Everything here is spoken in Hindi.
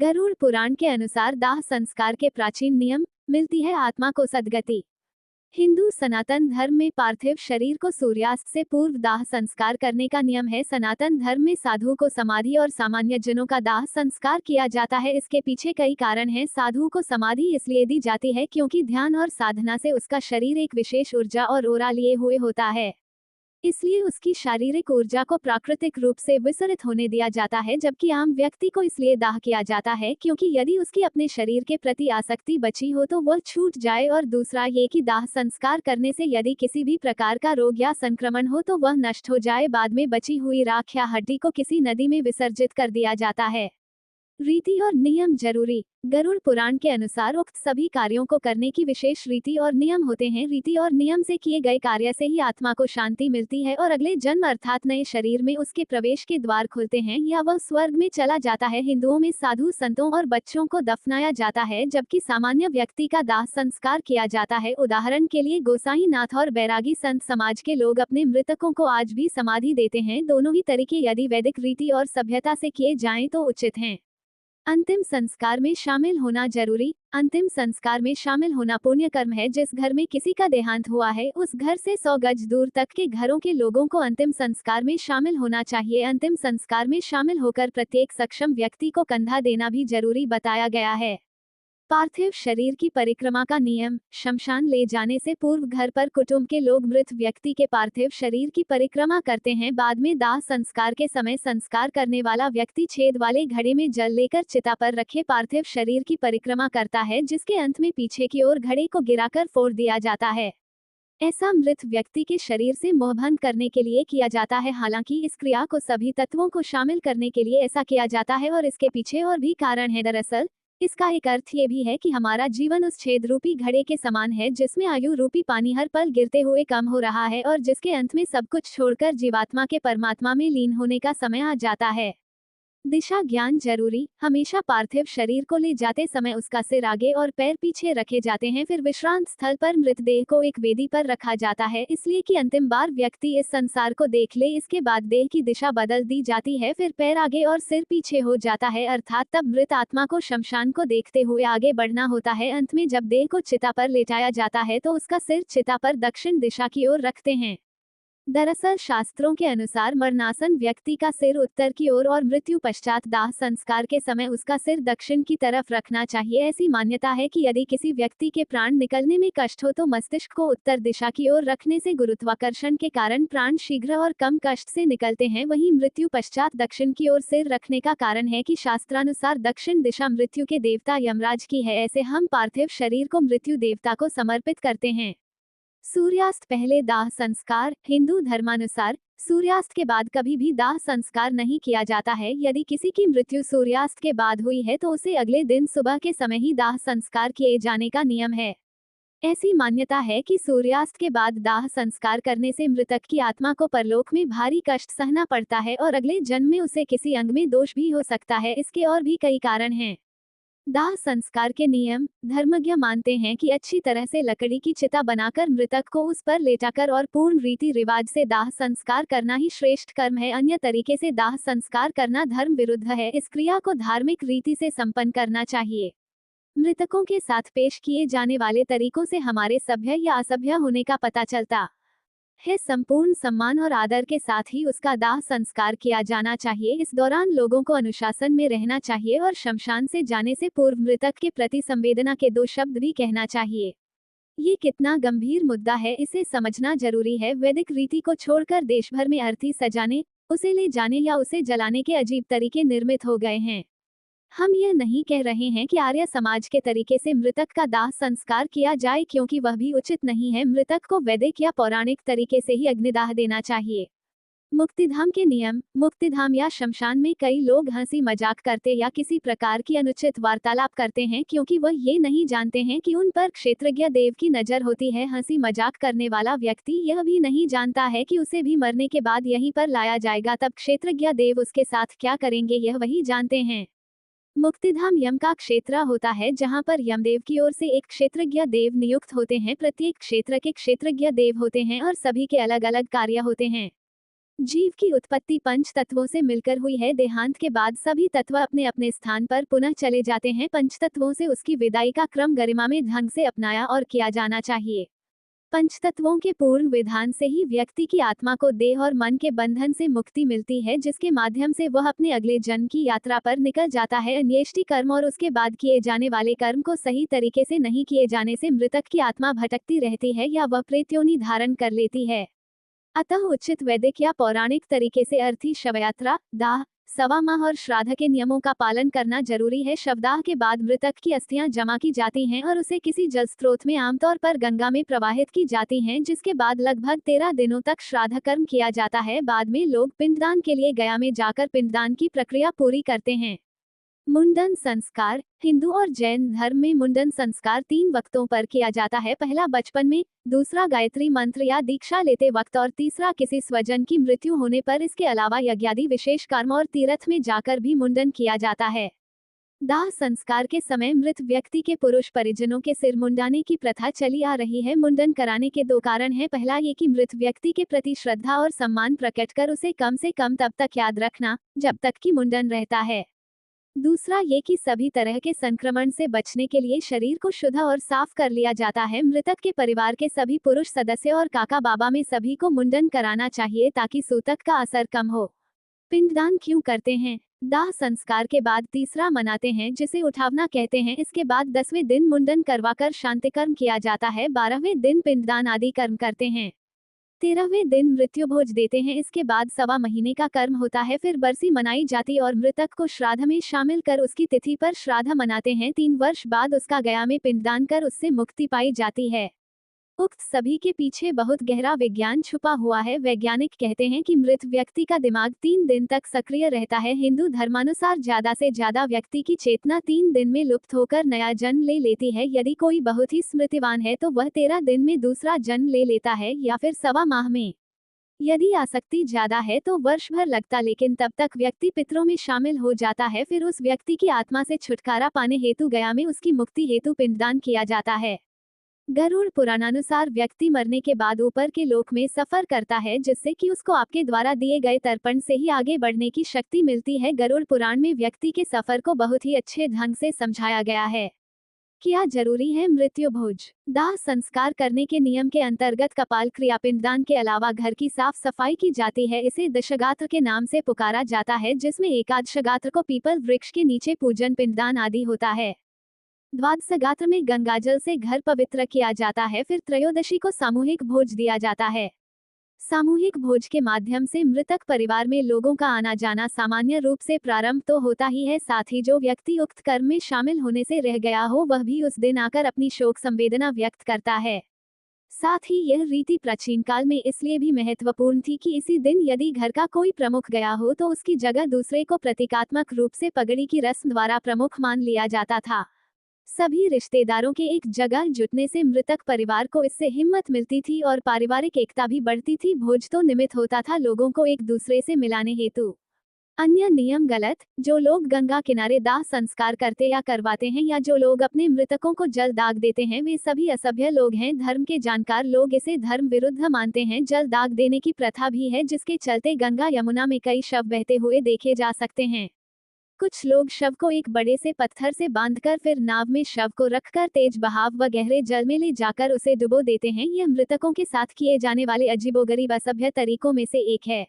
गरुड़ पुराण के अनुसार दाह संस्कार के प्राचीन नियम, मिलती है आत्मा को सद्गति। हिंदू सनातन धर्म में पार्थिव शरीर को सूर्यास्त से पूर्व दाह संस्कार करने का नियम है। सनातन धर्म में साधु को समाधि और सामान्य जनों का दाह संस्कार किया जाता है। इसके पीछे कई कारण हैं। साधु को समाधि इसलिए दी जाती है क्योंकि ध्यान और साधना से उसका शरीर एक विशेष ऊर्जा और ओरा लिए हुए होता है, इसलिए उसकी शारीरिक ऊर्जा को प्राकृतिक रूप से विसरित होने दिया जाता है। जबकि आम व्यक्ति को इसलिए दाह किया जाता है क्योंकि यदि उसकी अपने शरीर के प्रति आसक्ति बची हो तो वह छूट जाए, और दूसरा ये कि दाह संस्कार करने से यदि किसी भी प्रकार का रोग या संक्रमण हो तो वह नष्ट हो जाए। बाद में बची हुई राख या हड्डी को किसी नदी में विसर्जित कर दिया जाता है। रीति और नियम जरूरी। गरुड़ पुराण के अनुसार उक्त सभी कार्यों को करने की विशेष रीति और नियम होते हैं। रीति और नियम से किए गए कार्य से ही आत्मा को शांति मिलती है और अगले जन्म अर्थात नए शरीर में उसके प्रवेश के द्वार खुलते हैं या वह स्वर्ग में चला जाता है। हिंदुओं में साधु संतों और बच्चों को दफनाया जाता है, जबकि सामान्य व्यक्ति का दाह संस्कार किया जाता है। उदाहरण के लिए गोसाई नाथ और बैरागी संत समाज के लोग अपने मृतकों को आज भी समाधि देते हैं। दोनों ही तरीके यदि वैदिक रीति और सभ्यता से किए जाएं तो उचित हैं। अंतिम संस्कार में शामिल होना जरूरी। अंतिम संस्कार में शामिल होना पुण्य कर्म है। जिस घर में किसी का देहांत हुआ है उस घर से 100 गज दूर तक के घरों के लोगों को अंतिम संस्कार में शामिल होना चाहिए। अंतिम संस्कार में शामिल होकर प्रत्येक सक्षम व्यक्ति को कंधा देना भी जरूरी बताया गया है। पार्थिव शरीर की परिक्रमा का नियम। शमशान ले जाने से पूर्व घर पर कुटुंब के लोग मृत व्यक्ति के पार्थिव शरीर की परिक्रमा करते हैं। बाद में दाह संस्कार के समय संस्कार करने वाला व्यक्ति छेद वाले घड़े में जल लेकर चिता पर रखे पार्थिव शरीर की परिक्रमा करता है, जिसके अंत में पीछे की ओर घड़े को गिराकर फोड़ दिया जाता है। ऐसा मृत व्यक्ति के शरीर से मोहभंग करने के लिए किया जाता है। हालांकि इस क्रिया को सभी तत्वों को शामिल करने के लिए ऐसा किया जाता है और इसके पीछे और भी कारण है। दरअसल इसका एक अर्थ ये भी है कि हमारा जीवन उस छेद रूपी घड़े के समान है जिसमें आयु रूपी पानी हर पल गिरते हुए कम हो रहा है और जिसके अंत में सब कुछ छोड़कर जीवात्मा के परमात्मा में लीन होने का समय आ जाता है। दिशा ज्ञान जरूरी। हमेशा पार्थिव शरीर को ले जाते समय उसका सिर आगे और पैर पीछे रखे जाते हैं। फिर विश्रांत स्थल पर मृतदेह को एक वेदी पर रखा जाता है, इसलिए कि अंतिम बार व्यक्ति इस संसार को देख ले। इसके बाद देह की दिशा बदल दी जाती है, फिर पैर आगे और सिर पीछे हो जाता है, अर्थात तब मृत आत्मा को शमशान को देखते हुए आगे बढ़ना होता है। अंत में जब देह को चिता पर लेटाया जाता है तो उसका सिर चिता पर दक्षिण दिशा की ओर रखते हैं। दरअसल शास्त्रों के अनुसार मरणासन व्यक्ति का सिर उत्तर की ओर और मृत्यु पश्चात दाह संस्कार के समय उसका सिर दक्षिण की तरफ रखना चाहिए। ऐसी मान्यता है कि यदि किसी व्यक्ति के प्राण निकलने में कष्ट हो तो मस्तिष्क को उत्तर दिशा की ओर रखने से गुरुत्वाकर्षण के कारण प्राण शीघ्र और कम कष्ट से निकलते हैं। वहीं मृत्यु पश्चात दक्षिण की ओर सिर रखने का कारण है कि शास्त्रानुसार दक्षिण दिशा मृत्यु के देवता यमराज की है। ऐसे हम पार्थिव शरीर को मृत्यु देवता को समर्पित करते हैं। सूर्यास्त पहले दाह संस्कार। हिंदू धर्मानुसार सूर्यास्त के बाद कभी भी दाह संस्कार नहीं किया जाता है। यदि किसी की मृत्यु सूर्यास्त के बाद हुई है तो उसे अगले दिन सुबह के समय ही दाह संस्कार किए जाने का नियम है। ऐसी मान्यता है कि सूर्यास्त के बाद दाह संस्कार करने से मृतक की आत्मा को परलोक में भारी कष्ट सहना पड़ता है और अगले जन्म में उसे किसी अंग में दोष भी हो सकता है। इसके और भी कई कारण हैं। दाह संस्कार के नियम। धर्मज्ञ मानते हैं कि अच्छी तरह से लकड़ी की चिता बनाकर मृतक को उस पर लेटाकर और पूर्ण रीति रिवाज से दाह संस्कार करना ही श्रेष्ठ कर्म है। अन्य तरीके से दाह संस्कार करना धर्म विरुद्ध है। इस क्रिया को धार्मिक रीति से संपन्न करना चाहिए। मृतकों के साथ पेश किए जाने वाले तरीकों से हमारे सभ्य या असभ्य होने का पता चलता है। संपूर्ण सम्मान और आदर के साथ ही उसका दाह संस्कार किया जाना चाहिए। इस दौरान लोगों को अनुशासन में रहना चाहिए और शमशान से जाने से पूर्व मृतक के प्रति संवेदना के 2 शब्द भी कहना चाहिए। ये कितना गंभीर मुद्दा है, इसे समझना जरूरी है। वैदिक रीति को छोड़कर देश भर में अर्थी सजाने, उसे ले जाने या उसे जलाने के अजीब तरीके निर्मित हो गए हैं। हम यह नहीं कह रहे हैं कि आर्य समाज के तरीके से मृतक का दाह संस्कार किया जाए, क्योंकि वह भी उचित नहीं है। मृतक को वैदिक या पौराणिक तरीके से ही अग्निदाह देना चाहिए। मुक्तिधाम के नियम। मुक्तिधाम या शमशान में कई लोग हंसी मजाक करते या किसी प्रकार की अनुचित वार्तालाप करते हैं, क्योंकि वह ये नहीं जानते हैं कि उन पर क्षेत्रज्ञ देव की नजर होती है। हंसी मजाक करने वाला व्यक्ति यह भी नहीं जानता है कि उसे भी मरने के बाद यहीं पर लाया जाएगा, तब क्षेत्रज्ञ देव उसके साथ क्या करेंगे यह वही जानते हैं। मुक्तिधाम यम का क्षेत्र होता है, जहां पर यमदेव की ओर से एक क्षेत्रज्ञ देव नियुक्त होते हैं। प्रत्येक क्षेत्र के क्षेत्रज्ञ देव होते हैं और सभी के अलग अलग कार्य होते हैं। जीव की उत्पत्ति पंच तत्वों से मिलकर हुई है। देहांत के बाद सभी तत्व अपने अपने स्थान पर पुनः चले जाते हैं। पंच तत्वों से उसकी विदाई का क्रम गरिमामय ढंग से अपनाया और किया जाना चाहिए। पंचतत्वों के पूर्ण विधान से ही व्यक्ति की आत्मा को देह और मन के बंधन से मुक्ति मिलती है, जिसके माध्यम से वह अपने अगले जन्म की यात्रा पर निकल जाता है। अन्येष्टि कर्म और उसके बाद किए जाने वाले कर्म को सही तरीके से नहीं किए जाने से मृतक की आत्मा भटकती रहती है या वह प्रेत योनि धारण कर लेती है। अतः उचित वैदिक या पौराणिक तरीके से अर्थी शवयात्रा, दाह, सवा माह और श्राद्ध के नियमों का पालन करना जरूरी है। शवदाह के बाद मृतक की अस्थियां जमा की जाती हैं और उसे किसी जल स्रोत में, आमतौर पर गंगा में प्रवाहित की जाती हैं, जिसके बाद लगभग 13 दिनों तक श्राद्ध कर्म किया जाता है। बाद में लोग पिंडदान के लिए गया में जाकर पिंडदान की प्रक्रिया पूरी करते हैं। मुंडन संस्कार। हिंदू और जैन धर्म में मुंडन संस्कार 3 वक्तों पर किया जाता है। पहला बचपन में, दूसरा गायत्री मंत्र या दीक्षा लेते वक्त और तीसरा किसी स्वजन की मृत्यु होने पर। इसके अलावा यज्ञादि विशेष कर्म और तीर्थ में जाकर भी मुंडन किया जाता है। दाह संस्कार के समय मृत व्यक्ति के पुरुष परिजनों के सिर मुंडाने की प्रथा चली आ रही है। मुंडन कराने के 2 कारण हैं। पहला ये कि मृत व्यक्ति के प्रति श्रद्धा और सम्मान प्रकट कर उसे कम से कम तब तक याद रखना जब तक कि मुंडन रहता है। दूसरा ये कि सभी तरह के संक्रमण से बचने के लिए शरीर को शुद्ध और साफ कर लिया जाता है। मृतक के परिवार के सभी पुरुष सदस्य और काका बाबा में सभी को मुंडन कराना चाहिए ताकि सूतक का असर कम हो। पिंडदान क्यों करते हैं? दाह संस्कार के बाद तीसरा मनाते हैं, जिसे उठावना कहते हैं। इसके बाद 10वें दिन मुंडन करवाकर शांति कर्म किया जाता है। 12वें दिन पिंडदान आदि कर्म करते हैं। 13वें दिन मृत्यु भोज देते हैं। इसके बाद सवा महीने का कर्म होता है। फिर बरसी मनाई जाती और मृतक को श्राद्ध में शामिल कर उसकी तिथि पर श्राद्ध मनाते हैं। 3 वर्ष बाद उसका गया में पिंडदान कर उससे मुक्ति पाई जाती है। उक्त सभी के पीछे बहुत गहरा विज्ञान छुपा हुआ है। वैज्ञानिक कहते हैं कि मृत व्यक्ति का दिमाग 3 दिन तक सक्रिय रहता है। हिंदू धर्मानुसार ज्यादा से ज्यादा व्यक्ति की चेतना 3 दिन में लुप्त होकर नया जन्म ले लेती है। यदि कोई बहुत ही स्मृतिवान है तो वह 13 दिन में दूसरा जन्म ले लेता है या फिर सवा माह में। यदि आसक्ति ज्यादा है तो वर्ष भर लगता, लेकिन तब तक व्यक्ति पितरों में शामिल हो जाता है। फिर उस व्यक्ति की आत्मा से छुटकारा पाने हेतु गया में उसकी मुक्ति हेतु पिंडदान किया जाता है। गरुड़ पुराणानुसार व्यक्ति मरने के बाद ऊपर के लोक में सफर करता है, जिससे कि उसको आपके द्वारा दिए गए तर्पण से ही आगे बढ़ने की शक्ति मिलती है। गरुड़ पुराण में व्यक्ति के सफर को बहुत ही अच्छे ढंग से समझाया गया है। क्या जरूरी है मृत्यु भोज? दाह संस्कार करने के नियम के अंतर्गत कपाल क्रिया पिंडदान के अलावा घर की साफ सफाई की जाती है। इसे दशगात्र के नाम से पुकारा जाता है, जिसमें एकादशगात्र को पीपल वृक्ष के नीचे पूजन पिंडदान आदि होता है। द्वादशगात्र में गंगाजल से घर पवित्र किया जाता है। फिर त्रयोदशी को सामूहिक भोज दिया जाता है। सामूहिक भोज के माध्यम से मृतक परिवार में लोगों का आना जाना सामान्य रूप से प्रारंभ तो होता ही है, साथ ही जो व्यक्ति उक्त कर्म में शामिल होने से रह गया हो वह भी उस दिन आकर अपनी शोक संवेदना व्यक्त करता है। साथ ही यह रीति प्राचीन काल में इसलिए भी महत्वपूर्ण थी कि इसी दिन यदि घर का कोई प्रमुख गया हो तो उसकी जगह दूसरे को प्रतीकात्मक रूप से पगड़ी की रस्म द्वारा प्रमुख मान लिया जाता था। सभी रिश्तेदारों के एक जगह जुटने से मृतक परिवार को इससे हिम्मत मिलती थी और पारिवारिक एकता भी बढ़ती थी। भोज तो निमित्त होता था लोगों को एक दूसरे से मिलाने हेतु। अन्य नियम गलत। जो लोग गंगा किनारे दाह संस्कार करते या करवाते हैं या जो लोग अपने मृतकों को जल दाग देते हैं वे सभी असभ्य लोग हैं। धर्म के जानकार लोग इसे धर्म विरुद्ध मानते हैं। जल दाग देने की प्रथा भी है, जिसके चलते गंगा यमुना में कई शव बहते हुए देखे जा सकते हैं। कुछ लोग शव को एक बड़े से पत्थर से बांधकर फिर नाव में शव को रखकर तेज बहाव व गहरे जल में ले जाकर उसे डुबो देते हैं। यह मृतकों के साथ किए जाने वाले अजीबोगरीब असभ्य तरीकों में से एक है।